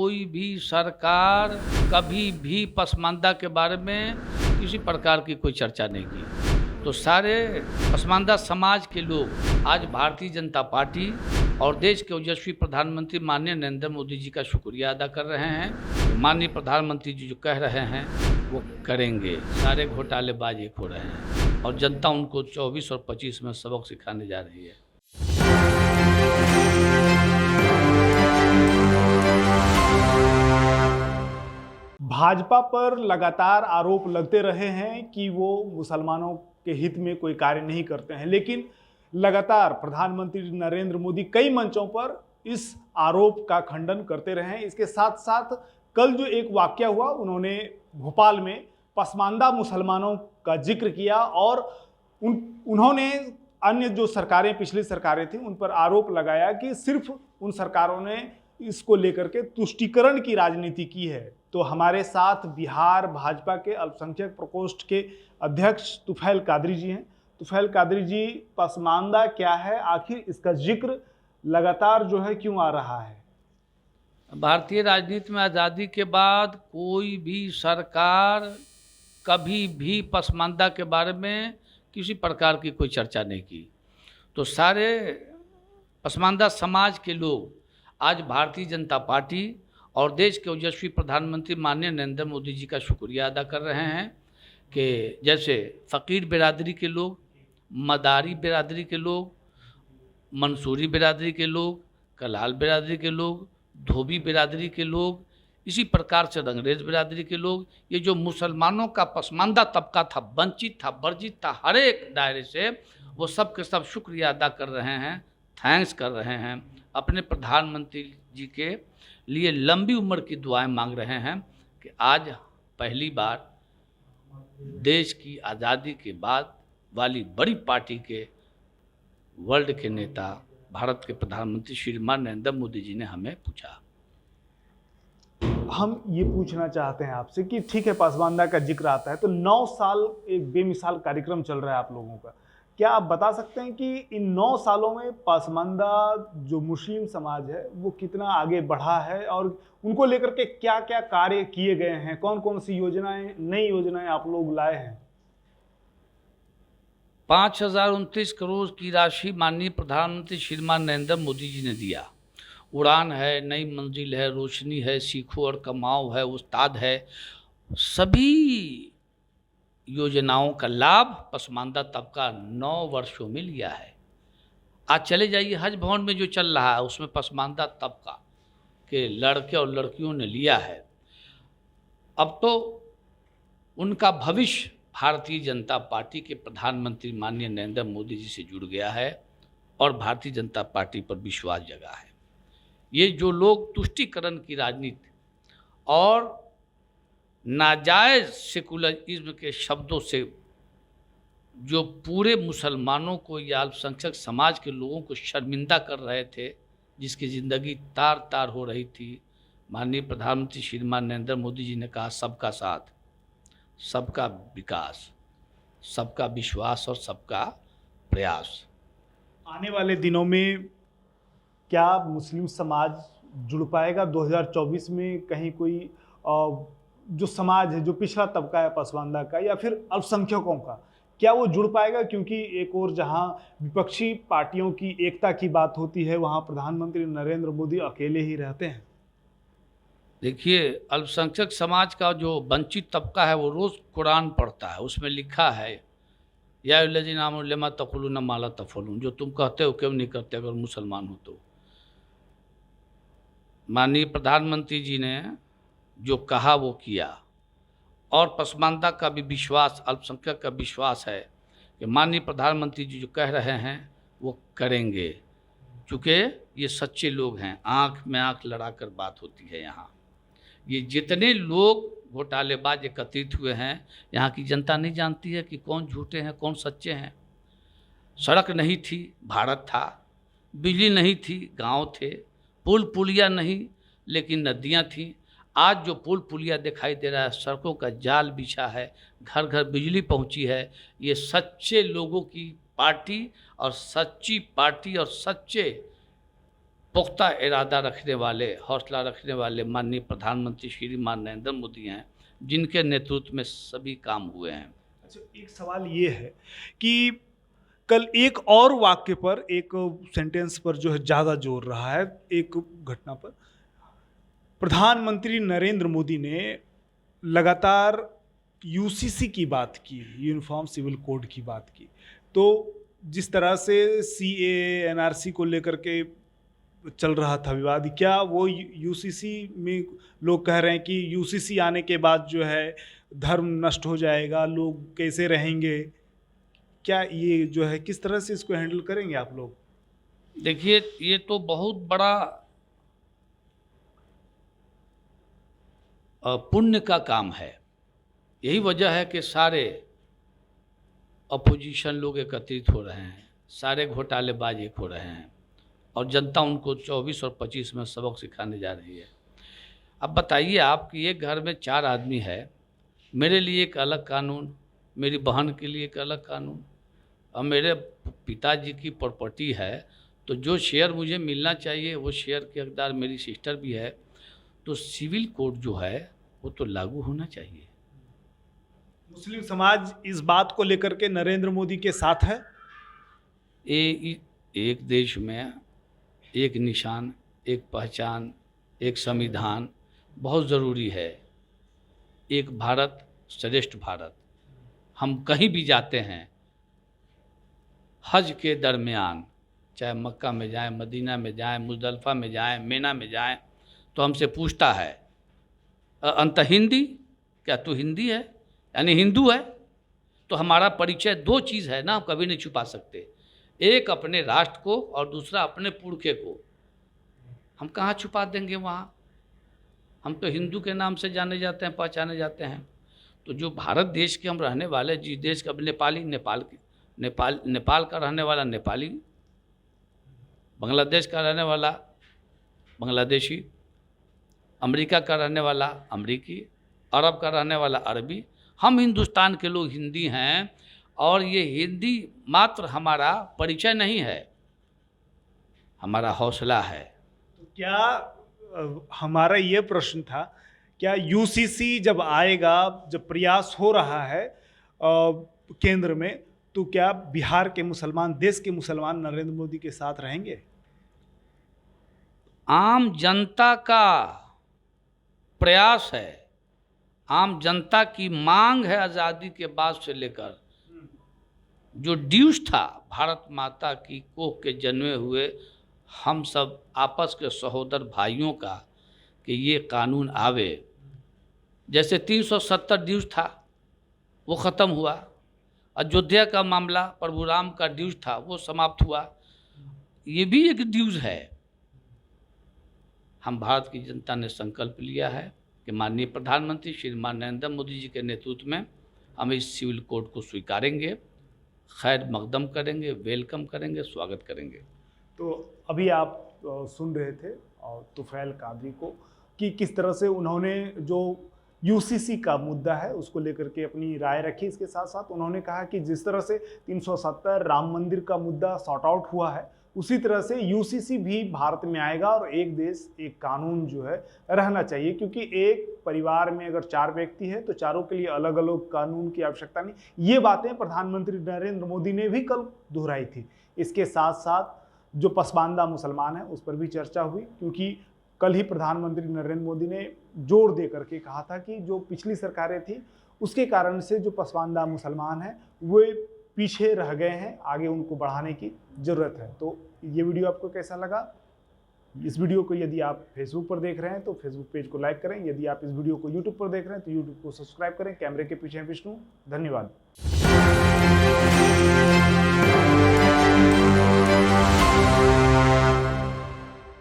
कोई भी सरकार कभी भी पसमानदा के बारे में किसी प्रकार की कोई चर्चा नहीं की। तो सारे पसमानदा समाज के लोग आज भारतीय जनता पार्टी और देश के ओजस्वी प्रधानमंत्री माननीय नरेंद्र मोदी जी का शुक्रिया अदा कर रहे हैं। माननीय प्रधानमंत्री जी जो कह रहे हैं वो करेंगे। सारे घोटालेबाज एक हो रहे हैं और जनता उनको 24 और 25 में सबक सिखाने जा रही है। भाजपा पर लगातार आरोप लगते रहे हैं कि वो मुसलमानों के हित में कोई कार्य नहीं करते हैं, लेकिन लगातार प्रधानमंत्री नरेंद्र मोदी कई मंचों पर इस आरोप का खंडन करते रहे हैं। इसके साथ साथ कल जो एक वाकया हुआ, उन्होंने भोपाल में पसमानदा मुसलमानों का जिक्र किया और उन्होंने अन्य जो सरकारें, पिछली सरकारें थी, उन पर आरोप लगाया कि सिर्फ उन सरकारों ने इसको लेकर के तुष्टीकरण की राजनीति की है। तो हमारे साथ बिहार भाजपा के अल्पसंख्यक प्रकोष्ठ के अध्यक्ष तुफैल कादरी जी हैं। तुफैल कादरी जी, पसमानदा क्या है, आखिर इसका जिक्र लगातार जो है क्यों आ रहा है? भारतीय राजनीति में आज़ादी के बाद कोई भी सरकार कभी भी पसमानदा के बारे में किसी प्रकार की कोई चर्चा नहीं की। तो सारे पसमानदा समाज के लोग आज भारतीय जनता पार्टी और देश के ओजस्वी प्रधानमंत्री माननीय नरेंद्र मोदी जी का शुक्रिया अदा कर रहे हैं कि जैसे फ़कीर बिरादरी के लोग, मदारी बिरादरी के लोग, मंसूरी बिरादरी के लोग, कलाल बिरादरी के लोग, धोबी बिरादरी के लोग, इसी प्रकार से रंगरेज बिरादरी के लोग, ये जो मुसलमानों का पसमानदा तबका था, वंचित था, वर्जित था, हर एक दायरे से, वो सब के सब शुक्रिया अदा कर रहे हैं, थैंक्स कर रहे हैं, अपने प्रधानमंत्री जी के लिए लंबी उम्र की दुआएं मांग रहे हैं कि आज पहली बार देश की आज़ादी के बाद वाली बड़ी पार्टी के वर्ल्ड के नेता भारत के प्रधानमंत्री श्रीमान नरेंद्र मोदी जी ने हमें पूछा। हम ये पूछना चाहते हैं आपसे कि ठीक है, पसमानदा का जिक्र आता है तो 9 साल एक बेमिसाल कार्यक्रम चल रहा है आप लोगों का। क्या आप बता सकते हैं कि इन 9 सालों में पसमानदा जो मुस्लिम समाज है वो कितना आगे बढ़ा है और उनको लेकर के क्या क्या कार्य किए गए हैं, कौन कौन सी योजनाएं, नई योजनाएं आप लोग लाए हैं? 5029 करोड़ की राशि माननीय प्रधानमंत्री श्रीमान नरेंद्र मोदी जी ने दिया। उड़ान है, नई मंजिल है, रोशनी है, सीखो और कमाओ है, उस्ताद है, सभी योजनाओं का लाभ पसमानदा तबका 9 वर्षों में लिया है। आज चले जाइए हज भवन में जो चल रहा है उसमें पसमानदा तबका के लड़के और लड़कियों ने लिया है। अब तो उनका भविष्य भारतीय जनता पार्टी के प्रधानमंत्री माननीय नरेंद्र मोदी जी से जुड़ गया है और भारतीय जनता पार्टी पर विश्वास जगा है। ये जो लोग तुष्टीकरण की राजनीति और नाजायज़ सेकुलरिज्म के शब्दों से जो पूरे मुसलमानों को या अल्पसंख्यक समाज के लोगों को शर्मिंदा कर रहे थे, जिसकी ज़िंदगी तार तार हो रही थी, माननीय प्रधानमंत्री श्रीमान नरेंद्र मोदी जी ने कहा सबका साथ, सबका विकास, सबका विश्वास और सबका प्रयास। आने वाले दिनों में क्या मुस्लिम समाज जुड़ पाएगा 2024 में? कहीं कोई जो समाज है, जो पिछड़ा तबका है पसमानदा का या फिर अल्पसंख्यकों का, क्या वो जुड़ पाएगा? क्योंकि एक और जहां विपक्षी पार्टियों की एकता की बात होती है, वहां प्रधानमंत्री नरेंद्र मोदी अकेले ही रहते हैं। देखिए, अल्पसंख्यक समाज का जो वंचित तबका है वो रोज़ कुरान पढ़ता है, उसमें लिखा है या अल्लज़ीना आमनू लिमा तक़ूलूना मा ला तफ़अलून, जो तुम कहते हो क्यों नहीं करते अगर मुसलमान हो तो। माननीय प्रधानमंत्री जी ने जो कहा वो किया और पसमानदा का भी विश्वास, अल्पसंख्यक का विश्वास है कि माननीय प्रधानमंत्री जी जो कह रहे हैं वो करेंगे, चूँकि ये सच्चे लोग हैं। आँख में आँख लड़ाकर बात होती है यहाँ। ये जितने लोग घोटालेबाज एकत्रित हुए हैं, यहाँ की जनता नहीं जानती है कि कौन झूठे हैं, कौन सच्चे हैं। सड़क नहीं थी, भारत था, बिजली नहीं थी, गांव थे, पुल पुलिया नहीं लेकिन नदियाँ थीं। आज जो पुल पुलिया दिखाई दे रहा है, सड़कों का जाल बिछा है, घर घर बिजली पहुंची है, ये सच्चे लोगों की पार्टी और सच्ची पार्टी और सच्चे पुख्ता इरादा रखने वाले, हौसला रखने वाले माननीय प्रधानमंत्री श्रीमान नरेंद्र मोदी हैं, जिनके नेतृत्व में सभी काम हुए हैं। अच्छा, एक सवाल ये है कि कल एक और वाक्य पर, एक सेंटेंस पर जो है ज़्यादा जोर रहा है, एक घटना पर प्रधानमंत्री नरेंद्र मोदी ने लगातार यूसीसी की बात की, यूनिफॉर्म सिविल कोड की बात की। तो जिस तरह से सीए एनआरसी को लेकर के चल रहा था विवाद, क्या वो यूसीसी में लोग कह रहे हैं कि यूसीसी आने के बाद जो है धर्म नष्ट हो जाएगा, लोग कैसे रहेंगे? क्या ये जो है किस तरह से इसको हैंडल करेंगे आप लोग? देखिए, ये तो बहुत बड़ा पुण्य का काम है। यही वजह है कि सारे अपोजिशन लोग एकत्रित हो रहे हैं, सारे घोटालेबाज एक हो रहे हैं और जनता उनको 24 और 25 में सबक सिखाने जा रही है। अब बताइए आप कि एक घर में 4 आदमी है, मेरे लिए एक अलग कानून, मेरी बहन के लिए एक अलग कानून, और मेरे पिताजी की प्रॉपर्टी है, तो जो शेयर मुझे मिलना चाहिए वो शेयर के हकदार मेरी सिस्टर भी है। तो सिविल कोड जो है वो तो लागू होना चाहिए। मुस्लिम समाज इस बात को लेकर के नरेंद्र मोदी के साथ है। एक देश में एक निशान, एक पहचान, एक संविधान बहुत ज़रूरी है। एक भारत श्रेष्ठ भारत। हम कहीं भी जाते हैं, हज के दरमियान, चाहे मक्का में जाएं, मदीना में जाएं, मुजदलफा में जाएं, मेना में जाएं, तो हमसे पूछता है अंत हिंदी, क्या तू हिंदी है, यानी हिंदू है? तो हमारा परिचय 2 चीज़ है ना, हम कभी नहीं छुपा सकते। एक अपने राष्ट्र को और दूसरा अपने पुरखे को। हम कहाँ छुपा देंगे वहाँ? हम तो हिंदू के नाम से जाने जाते हैं, पहचाने जाते हैं। तो जो भारत देश के हम रहने वाले, जिस देश का नेपाली, नेपाल का रहने वाला नेपाली, बांग्लादेश का रहने वाला बांग्लादेशी, अमेरिका का रहने वाला अमेरिकी, अरब का रहने वाला अरबी, हम हिंदुस्तान के लोग हिंदी हैं। और ये हिंदी मात्र हमारा परिचय नहीं है, हमारा हौसला है। तो क्या हमारा ये प्रश्न था, क्या यूसीसी जब आएगा, जब प्रयास हो रहा है केंद्र में, तो क्या बिहार के मुसलमान, देश के मुसलमान नरेंद्र मोदी के साथ रहेंगे? आम जनता का प्रयास है, आम जनता की मांग है। आज़ादी के बाद से लेकर जो ड्यूज था भारत माता की कोख के जन्मे हुए हम सब आपस के सहोदर भाइयों का, कि ये कानून आवे। जैसे 370 ड्यूज था वो ख़त्म हुआ, अयोध्या का मामला प्रभु राम का ड्यूज था वो समाप्त हुआ, ये भी एक ड्यूज है। हम भारत की जनता ने संकल्प लिया है कि माननीय प्रधानमंत्री श्रीमान नरेंद्र मोदी जी के नेतृत्व में हम इस सिविल कोड को स्वीकारेंगे, खैर मकदम करेंगे, वेलकम करेंगे, स्वागत करेंगे। तो अभी आप सुन रहे थे तुफैल कादरी को कि किस तरह से उन्होंने जो यूसीसी का मुद्दा है उसको लेकर के अपनी राय रखी। इसके साथ साथ उन्होंने कहा कि जिस तरह से 370 राम मंदिर का मुद्दा सॉर्ट आउट हुआ है, उसी तरह से यूसीसी भी भारत में आएगा और एक देश एक कानून जो है रहना चाहिए। क्योंकि एक परिवार में अगर 4 व्यक्ति है तो चारों के लिए अलग अलग कानून की आवश्यकता नहीं। ये बातें प्रधानमंत्री नरेंद्र मोदी ने भी कल दोहराई थी। इसके साथ साथ जो पसमानदा मुसलमान है उस पर भी चर्चा हुई, क्योंकि कल ही प्रधानमंत्री नरेंद्र मोदी ने जोर दे करके कहा था कि जो पिछली सरकारें थी उसके कारण से जो पसमानदा मुसलमान हैं वे पीछे रह गए हैं, आगे उनको बढ़ाने की ज़रूरत है। तो ये वीडियो आपको कैसा लगा? इस वीडियो को यदि आप फेसबुक पर देख रहे हैं तो फेसबुक पेज को लाइक करें, यदि आप इस वीडियो को यूट्यूब पर देख रहे हैं तो यूट्यूब को सब्सक्राइब करें। कैमरे के पीछे हैं विष्णु। धन्यवाद।